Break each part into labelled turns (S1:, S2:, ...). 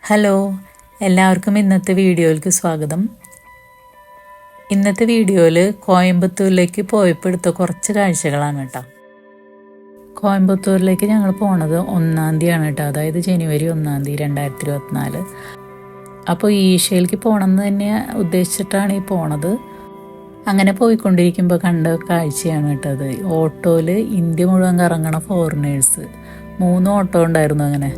S1: Hello, എല്ലാവർക്കും ഇന്നത്തെ വീഡിയോയിലേക്ക് സ്വാഗതം. ഇന്നത്തെ വീഡിയോയിൽ കോയമ്പത്തൂരിലേക്ക് പോയപ്പോൾ എടുത്ത കുറച്ച് കാഴ്ചകളാണ് കേട്ടോ. കോയമ്പത്തൂരിലേക്ക് ഞങ്ങൾ പോണത് 1-ാം തീയതിയാണ് കേട്ടോ, അതായത് ജനുവരി 1-ാം തീയതി 2024. അപ്പോൾ ഈശയിലേക്ക് പോകണമെന്ന് തന്നെ ഉദ്ദേശിച്ചിട്ടാണ് ഈ പോണത്. അങ്ങനെ പോയിക്കൊണ്ടിരിക്കുമ്പോൾ കണ്ട കാഴ്ചയാണ് കേട്ടത്. ഓട്ടോയിൽ ഇന്ത്യ മുഴുവൻ കറങ്ങണ ഫോറിനേഴ്സ് 3 ഓട്ടോ ഉണ്ടായിരുന്നു. അങ്ങനെ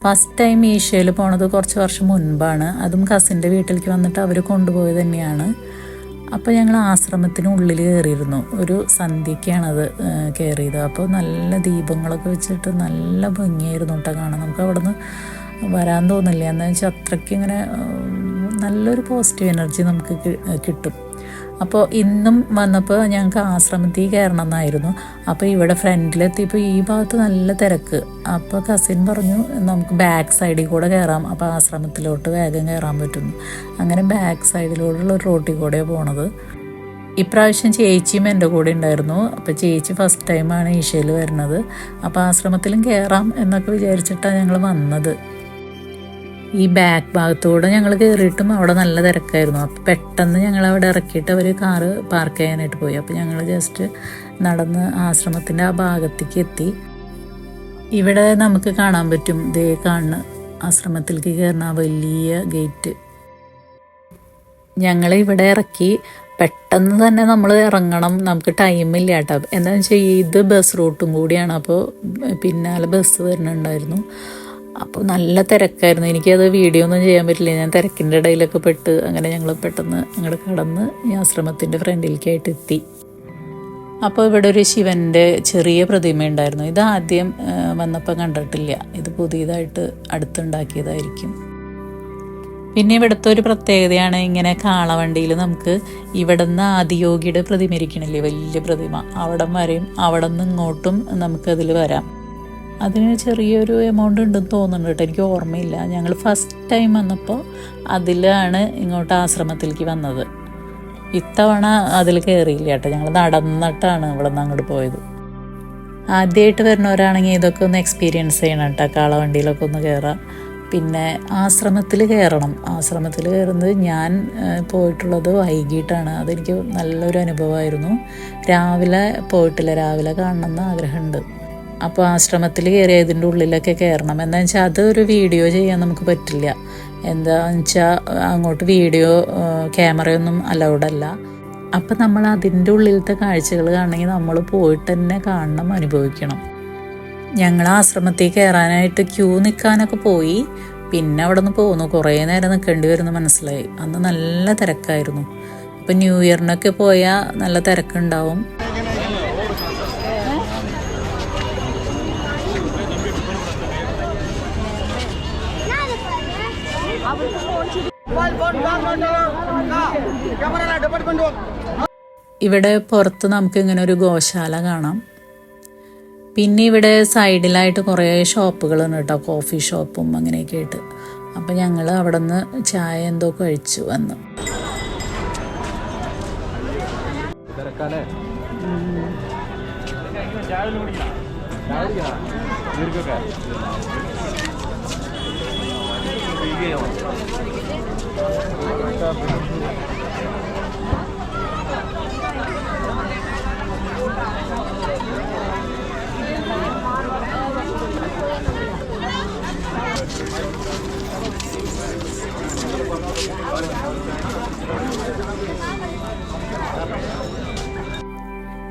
S1: ഫസ്റ്റ് ടൈം ഈശയിൽ പോണത് കുറച്ച് വർഷം മുൻപാണ്. അതും കസിൻ്റെ വീട്ടിലേക്ക് വന്നിട്ട് അവർ കൊണ്ടുപോയത് തന്നെയാണ്. അപ്പോൾ ഞങ്ങൾ ആശ്രമത്തിനുള്ളിൽ കയറിയിരുന്നു. ഒരു സന്ധ്യയ്ക്കാണത് കയറിയത്. അപ്പോൾ നല്ല ദീപങ്ങളൊക്കെ വെച്ചിട്ട് നല്ല ഭംഗിയായിരുന്നു കേട്ടോ കാണാൻ. നമുക്ക് അവിടെ നിന്ന് വരാൻ തോന്നില്ല. എന്ന് വെച്ചാൽ അത്രയ്ക്ക് ഇങ്ങനെ നല്ലൊരു പോസിറ്റീവ് എനർജി നമുക്ക് കിട്ടും. അപ്പോൾ ഇന്നും വന്നപ്പോൾ ഞങ്ങൾക്ക് ആശ്രമത്തിൽ കയറണം എന്നായിരുന്നു. അപ്പോൾ ഇവിടെ ഫ്രണ്ടിലെത്തിയപ്പോൾ ഈ ഭാഗത്ത് നല്ല തിരക്ക്. അപ്പോൾ കസിൻ പറഞ്ഞു നമുക്ക് ബാക്ക് സൈഡിൽ കൂടെ കയറാം, അപ്പോൾ ആശ്രമത്തിലോട്ട് വേഗം കയറാൻ പറ്റും. അങ്ങനെ ബാക്ക് സൈഡിലോട്ടുള്ള ഒരു റോട്ടിൽ കൂടെയാണ് പോണത്. ഇപ്രാവശ്യം ചേച്ചിയും എൻ്റെ കൂടെ ഉണ്ടായിരുന്നു. അപ്പോൾ ചേച്ചി ഫസ്റ്റ് ടൈമാണ് ഈശയിൽ വരുന്നത്. അപ്പോൾ ആശ്രമത്തിലും കയറാം എന്നൊക്കെ വിചാരിച്ചിട്ടാണ് ഞങ്ങൾ വന്നത്. ഈ ബാക്ക് ഭാഗത്തൂടെ ഞങ്ങൾ കയറിയിട്ടും അവിടെ നല്ല തിരക്കായിരുന്നു. അപ്പോൾ പെട്ടെന്ന് ഞങ്ങൾ അവിടെ ഇറക്കിയിട്ട് അവർ കാറ് പാർക്ക് ചെയ്യാനായിട്ട് പോയി. അപ്പോൾ ഞങ്ങൾ ജസ്റ്റ് നടന്ന് ആശ്രമത്തിൻ്റെ ആ ഭാഗത്തേക്ക് എത്തി. ഇവിടെ നമുക്ക് കാണാൻ പറ്റും, ദേ കാണുന്ന ആശ്രമത്തിലേക്ക് കയറുന്ന വലിയ ഗേറ്റ്. ഞങ്ങൾ ഇവിടെ ഇറക്കി. പെട്ടെന്ന് തന്നെ നമ്മൾ ഇറങ്ങണം, നമുക്ക് ടൈമില്ല കേട്ടോ. എന്താണെന്ന് വെച്ചാൽ ഇത് ബസ് റൂട്ടും കൂടിയാണ്. അപ്പോൾ പിന്നാലെ ബസ് വരുന്നുണ്ടായിരുന്നു. അപ്പോൾ നല്ല തിരക്കായിരുന്നു. എനിക്കത് വീഡിയോ ഒന്നും ചെയ്യാൻ പറ്റില്ല, ഞാൻ തിരക്കിൻ്റെ ഇടയിലൊക്കെ പെട്ട്. അങ്ങനെ ഞങ്ങൾ പെട്ടെന്ന് അങ്ങോട്ട് കടന്ന് ഈ ആശ്രമത്തിൻ്റെ ഫ്രണ്ടിലേക്കായിട്ട് എത്തി. അപ്പോൾ ഇവിടെ ഒരു ശിവൻ്റെ ചെറിയ പ്രതിമ ഉണ്ടായിരുന്നു. ഇത് ആദ്യം വന്നപ്പോൾ കണ്ടിട്ടില്ല, ഇത് പുതിയതായിട്ട് അടുത്തുണ്ടാക്കിയതായിരിക്കും. പിന്നെ ഇവിടുത്തെ ഒരു പ്രത്യേകതയാണ്, ഇങ്ങനെ കാളവണ്ടിയിൽ നമുക്ക് ഇവിടെ നിന്ന് ആദിയോഗിയുടെ പ്രതിമ ഇരിക്കണില്ലേ, വലിയ പ്രതിമ, അവിടം വരെയും അവിടെ നിന്ന് ഇങ്ങോട്ടും നമുക്കതിൽ വരാം. അതിന് ചെറിയൊരു എമൗണ്ട് ഉണ്ടെന്ന് തോന്നുന്നുണ്ട് കേട്ടോ, എനിക്ക് ഓർമ്മയില്ല. ഞങ്ങൾ ഫസ്റ്റ് ടൈം വന്നപ്പോൾ അതിലാണ് ഇങ്ങോട്ട് ആശ്രമത്തിലേക്ക് വന്നത്. ഇത്തവണ അതിൽ കയറിയില്ല കേട്ടോ, ഞങ്ങൾ നടന്നിട്ടാണ് ഇവിടെ നിന്ന് അങ്ങോട്ട് പോയത്. ആദ്യമായിട്ട് വരുന്നവരാണെങ്കിൽ ഇതൊക്കെ ഒന്ന് എക്സ്പീരിയൻസ് ചെയ്യണം കേട്ടോ, കാളവണ്ടിയിലൊക്കെ ഒന്ന് കയറാം. പിന്നെ ആശ്രമത്തിൽ കയറണം. ആശ്രമത്തിൽ കയറുന്നത് ഞാൻ പോയിട്ടുള്ളത് വൈകിട്ടാണ്. അതെനിക്ക് നല്ലൊരു അനുഭവമായിരുന്നു. രാവിലെ പോയിട്ടില്ല, രാവിലെ കാണണമെന്ന് ആഗ്രഹമുണ്ട്. അപ്പോൾ ആശ്രമത്തിൽ കയറിയതിൻ്റെ ഉള്ളിലൊക്കെ കയറണം. എന്താണെന്ന് വെച്ചാൽ അതൊരു വീഡിയോ ചെയ്യാൻ നമുക്ക് പറ്റില്ല. എന്താണെന്ന് വെച്ചാൽ അങ്ങോട്ട് വീഡിയോ ക്യാമറയൊന്നും അലൗഡല്ല. അപ്പം നമ്മൾ അതിൻ്റെ ഉള്ളിലത്തെ കാഴ്ചകൾ കാണണമെങ്കിൽ നമ്മൾ പോയിട്ട് തന്നെ കാണണം, അനുഭവിക്കണം. ഞങ്ങൾ ആശ്രമത്തിൽ കയറാനായിട്ട് ക്യൂ നിൽക്കാനൊക്കെ പോയി. പിന്നെ അവിടെ നിന്ന് പോന്നു, കുറേ നേരം നിൽക്കേണ്ടി വരുന്നു മനസ്സിലായി. അന്ന് നല്ല തിരക്കായിരുന്നു. അപ്പം ന്യൂ ഇയറിനൊക്കെ പോയാൽ നല്ല തിരക്കുണ്ടാവും. ഇവിടെ പുറത്ത് നമുക്ക് ഇങ്ങനെ ഒരു ഗോശാല കാണാം. പിന്നെ ഇവിടെ സൈഡിലായിട്ട് കുറേ ഷോപ്പുകളുണ്ട് കേട്ടോ, കോഫി ഷോപ്പും അങ്ങനെയൊക്കെ ആയിട്ട്. അപ്പം ഞങ്ങൾ അവിടെ നിന്ന് ചായ എന്തോ കഴിച്ചു വന്ന്.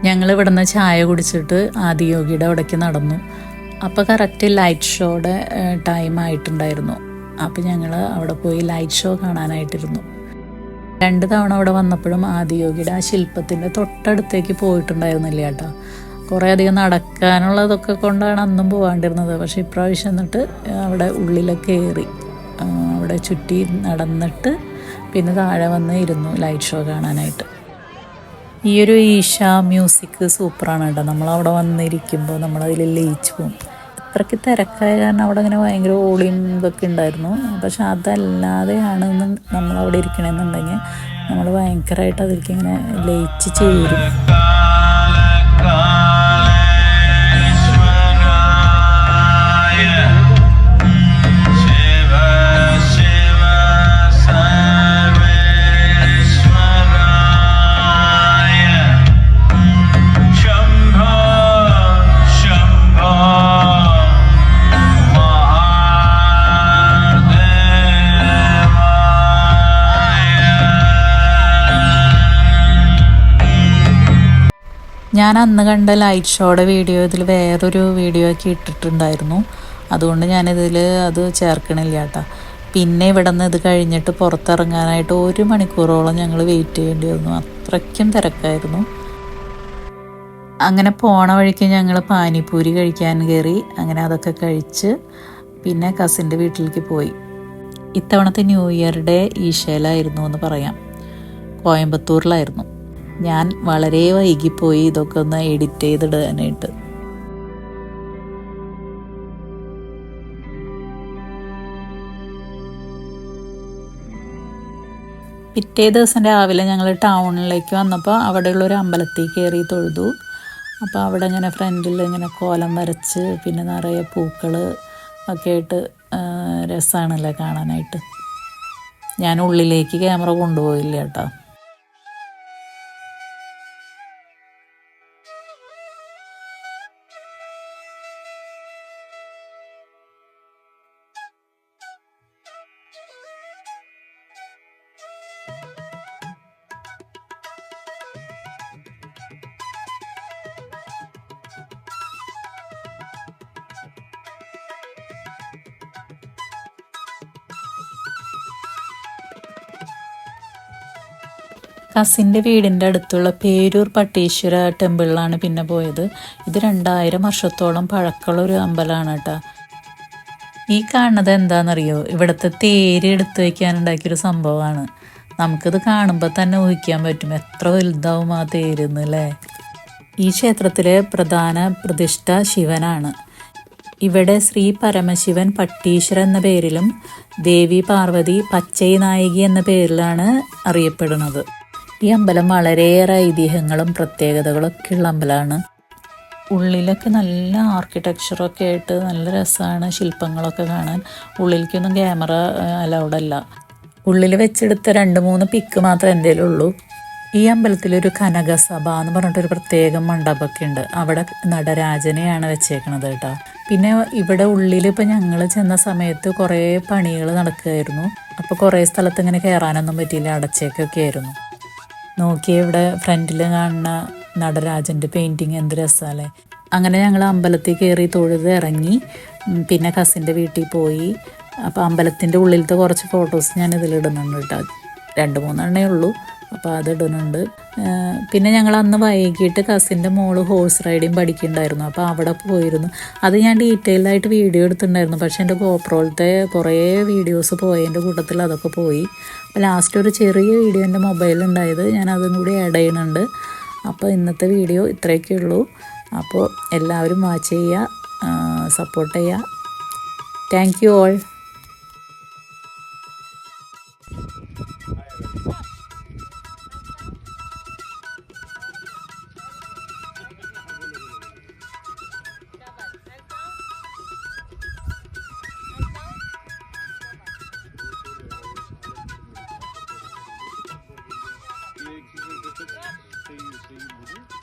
S1: ഞങ്ങൾ ഇവിടുന്ന് ചായ കുടിച്ചിട്ട് ആദിയോഗിയുടെ അവിടേക്ക് നടന്നു. അപ്പോൾ കറക്റ്റ് ലൈറ്റ് ഷോയുടെ ടൈം ആയിട്ടുണ്ടായിരുന്നു. അപ്പോൾ ഞങ്ങൾ അവിടെ പോയി ലൈറ്റ് ഷോ കാണാനായിട്ടിരുന്നു. 2 തവണ അവിടെ വന്നപ്പോഴും ആദിയോഗിയുടെ ആ ശില്പത്തിൻ്റെ തൊട്ടടുത്തേക്ക് പോയിട്ടുണ്ടായിരുന്നില്ല കേട്ടോ. കുറേ അധികം നടക്കാനുള്ളതൊക്കെ കൊണ്ടാണ് അന്നും പോകാണ്ടിരുന്നത്. പക്ഷേ ഇപ്രാവശ്യം എന്നിട്ട് അവിടെ ഉള്ളിലൊക്കെ കയറി അവിടെ ചുറ്റി നടന്നിട്ട് പിന്നെ താഴെ വന്ന് ഇരുന്നു ലൈറ്റ് ഷോ കാണാനായിട്ട്. ഈ ഒരു ഈശ മ്യൂസിക് സൂപ്പറാണ് കേട്ടോ. നമ്മളവിടെ വന്നിരിക്കുമ്പോൾ നമ്മളതിൽ ലയിച്ചു പോകും. അത്രയ്ക്ക് തിരക്കായ കാരണം അവിടെ ഇങ്ങനെ ഭയങ്കര ഓളിയും ഇതൊക്കെ ഉണ്ടായിരുന്നു. പക്ഷെ അതല്ലാതെയാണ് നമ്മളവിടെ ഇരിക്കണമെന്നുണ്ടെങ്കിൽ നമ്മൾ ഭയങ്കരമായിട്ട് അതിലേക്ക് ഇങ്ങനെ ലയിച്ച് ചേരും. ഞാൻ അന്ന് കണ്ട ലൈറ്റ് ഷോയുടെ വീഡിയോ ഇതിൽ വേറൊരു വീഡിയോ ഒക്കെ ഇട്ടിട്ടുണ്ടായിരുന്നു. അതുകൊണ്ട് ഞാനിതിൽ അത് ചേർക്കണില്ല കേട്ടോ. പിന്നെ ഇവിടെ നിന്ന് ഇത് കഴിഞ്ഞിട്ട് പുറത്തിറങ്ങാനായിട്ട് 1 മണിക്കൂറോളം ഞങ്ങൾ വെയിറ്റ് ചെയ്യേണ്ടി വന്നു. അത്രയ്ക്കും തിരക്കായിരുന്നു. അങ്ങനെ പോണ വഴിക്ക് ഞങ്ങൾ പാനിപ്പൂരി കഴിക്കാൻ കയറി. അങ്ങനെ അതൊക്കെ കഴിച്ച് പിന്നെ കസിൻ്റെ വീട്ടിലേക്ക് പോയി. ഇത്തവണത്തെ ന്യൂ ഇയർ ഡേ ഈശയിലായിരുന്നു എന്ന് പറയാം. കോയമ്പത്തൂരിലായിരുന്നു. ഞാൻ വളരെ വൈകിപ്പോയി ഇതൊക്കെ ഒന്ന് എഡിറ്റ് ചെയ്തിടാനായിട്ട്. പിറ്റേ ദിവസം രാവിലെ ഞങ്ങൾ ടൗണിലേക്ക് വന്നപ്പോൾ അവിടെയുള്ളൊരു അമ്പലത്തിൽ കയറി തൊഴുതു. അപ്പോൾ അവിടെ ഇങ്ങനെ ഫ്രണ്ടിൽ ഇങ്ങനെ കോലം വരച്ച് പിന്നെ നിറയെ പൂക്കൾ ഒക്കെ ആയിട്ട് രസമാണല്ലേ കാണാനായിട്ട്. ഞാൻ ഉള്ളിലേക്ക് ക്യാമറ കൊണ്ടുപോയില്ല കേട്ടോ. കസിൻ്റെ വീടിൻ്റെ അടുത്തുള്ള പേരൂർ പട്ടീശ്വര ടെമ്പിളിലാണ് പിന്നെ പോയത്. ഇത് 2000 വർഷത്തോളം പഴക്കമുള്ള ഒരു അമ്പലമാണ് കേട്ടോ. ഈ കാണുന്നത് എന്താണെന്നറിയോ? ഇവിടുത്തെ തേര് എടുത്തു വയ്ക്കാനുണ്ടാക്കിയൊരു സംഭവമാണ്. നമുക്കിത് കാണുമ്പോൾ തന്നെ ഊഹിക്കാൻ പറ്റും എത്ര വലുതാവും ആ തേരെന്ന് അല്ലേ. ഈ ക്ഷേത്രത്തിലെ പ്രധാന പ്രതിഷ്ഠ ശിവനാണ്. ഇവിടെ ശ്രീ പരമശിവൻ പട്ടീശ്വര എന്ന പേരിലും ദേവി പാർവതി പച്ചൈ നായികി എന്ന പേരിലാണ് അറിയപ്പെടുന്നത്. ഈ അമ്പലം വളരെയേറെ ഐതിഹ്യങ്ങളും പ്രത്യേകതകളൊക്കെ ഉള്ള അമ്പലമാണ്. ഉള്ളിലൊക്കെ നല്ല ആർക്കിടെക്ചറൊക്കെ ആയിട്ട് നല്ല രസമാണ് ശില്പങ്ങളൊക്കെ കാണാൻ. ഉള്ളിലേക്കൊന്നും ക്യാമറ അലൗഡല്ല. ഉള്ളിൽ വെച്ചെടുത്ത 2-3 പിക്ക് മാത്രമേ എൻ്റെ ഉള്ളൂ. ഈ അമ്പലത്തിലൊരു കനകസഭ എന്ന് പറഞ്ഞിട്ടൊരു പ്രത്യേക മണ്ഡപമൊക്കെ ഉണ്ട്. അവിടെ നടരാജനെയാണ് വെച്ചേക്കണത് കേട്ടോ. പിന്നെ ഇവിടെ ഉള്ളിൽ ഇപ്പോൾ ഞങ്ങൾ ചെന്ന സമയത്ത് കുറേ പണികൾ നടക്കുകയായിരുന്നു. അപ്പോൾ കുറേ സ്ഥലത്ത് ഇങ്ങനെ കയറാനൊന്നും പറ്റിയില്ല, അടച്ചേക്കൊക്കെ ആയിരുന്നു. നോക്കിയേ ഇവിടെ ഫ്രണ്ടിൽ കാണുന്ന നടരാജൻ്റെ പെയിൻറ്റിങ് എന്ത് രസമല്ലേ. അങ്ങനെ ഞങ്ങൾ അമ്പലത്തിൽ കയറി തൊഴുത് ഇറങ്ങി. പിന്നെ കസിൻ്റെ വീട്ടിൽ പോയി. അപ്പോൾ അമ്പലത്തിൻ്റെ ഉള്ളിലത്തെ കുറച്ച് ഫോട്ടോസ് ഞാൻ ഇതിലിടുന്നുണ്ട് കേട്ടോ. 2-3 എണ്ണേ ഉള്ളൂ, അപ്പോൾ അതിടുന്നുണ്ട്. പിന്നെ ഞങ്ങൾ അന്ന് വൈകിട്ട് കസിൻ്റെ മോള് ഹോഴ്സ് റൈഡിങ് പഠിക്കുന്നുണ്ടായിരുന്നു. അപ്പോൾ അവിടെ പോയിരുന്നു. അത് ഞാൻ ഡീറ്റെയിൽഡായിട്ട് വീഡിയോ എടുത്തിട്ടുണ്ടായിരുന്നു. പക്ഷേ എൻ്റെ ഗോപ്രോയിലത്തെ കുറേ വീഡിയോസ് പോയതിൻ്റെ കൂട്ടത്തിൽ അതൊക്കെ പോയി. അപ്പോൾ ലാസ്റ്റ് ഒരു ചെറിയ വീഡിയോ എൻ്റെ മൊബൈലുണ്ടായത് ഞാൻ അതും കൂടി ആഡ് ചെയ്യുന്നുണ്ട്. അപ്പോൾ ഇന്നത്തെ വീഡിയോ ഇത്രയൊക്കെ ഉള്ളൂ. അപ്പോൾ എല്ലാവരും വാച്ച് ചെയ്യുക, സപ്പോർട്ട് ചെയ്യുക. Thank you all.
S2: Seyir